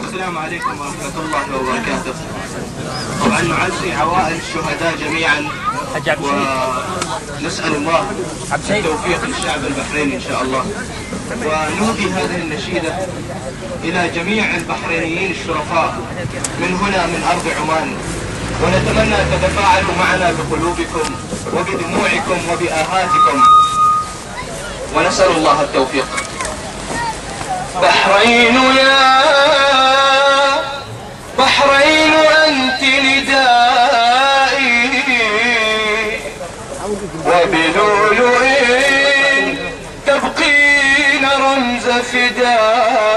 السلام عليكم ورحمة الله وبركاته. طبعا نعزي عوائل الشهداء جميعا ونسأل الله التوفيق للشعب البحريني إن شاء الله. ونهدي هذه النشيدة إلى جميع البحرينيين الشرفاء من هنا من أرض عمان، ونتمنى أن تتفاعلوا معنا بقلوبكم وبدموعكم وبآهاتكم، ونسأل الله التوفيق. بحرين يا بحرين أنت ندائي، وبلؤلؤ تبقين رمز فدائي.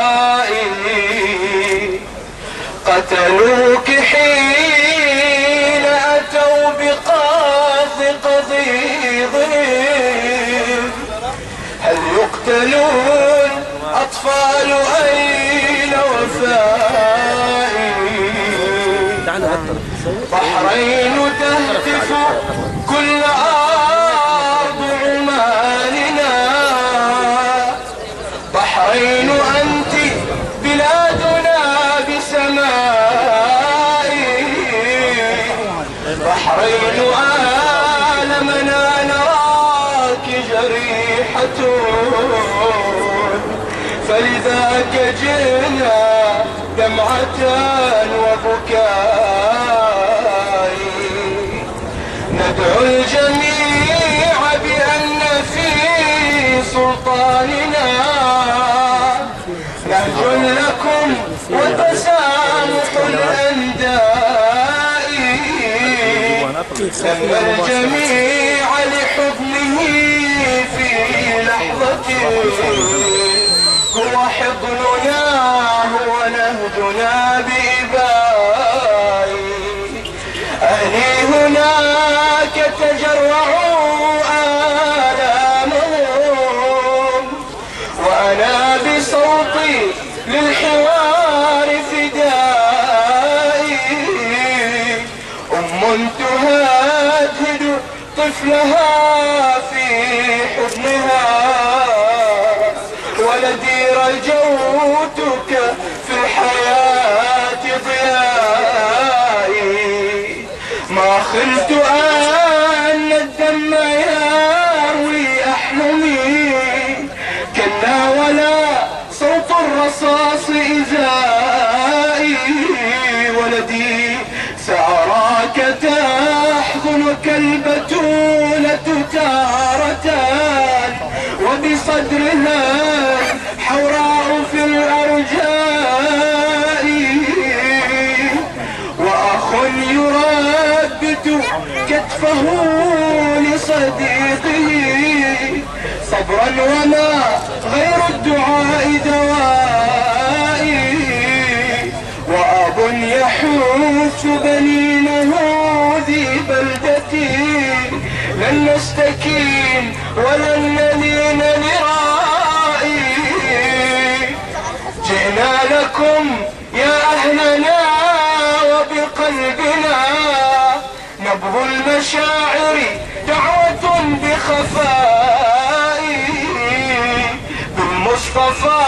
قتلوك حين أتوا بقاذ قضيض، هل يقتلون أطفال أين وفائي؟ بحرين تهتف كل أرض عماننا، بحرين أنت بلادنا بسمائي. بحرين آلمنا نراك جريحة، فلذاك جئنا دمعة وبكاء. ندعو الجميع بأن في سلطاننا نهج لكم وتسامح الأنداء. لما الجميع لحضنه في لحظة، هو حضننا هو نهجنا بإباء. أهلي هناك تجرعوا آلامهم، وأنا بصوتي للحوار فدائي. أم تهدد طفلها في حضنها، ولدي رجوتك في الحياة ضيائي. ما خلت أن الدم يروي أحلمي، كلا ولا صوت الرصاص إزائي. ولدي سأراك تحضنك البتولة تارتان، وبصدرها حوراء في الأرجاء. وأخ يربت كتفه لصديقه، صبرا وما غير الدعاء دوائي. وأب يحوش بنينه ذي بلدتي، لن نستكين ولن نلين لرائي. جئنا لكم يا أهلنا وبقلبنا نبض المشاعر دعوة بخفاء. بالمصطفى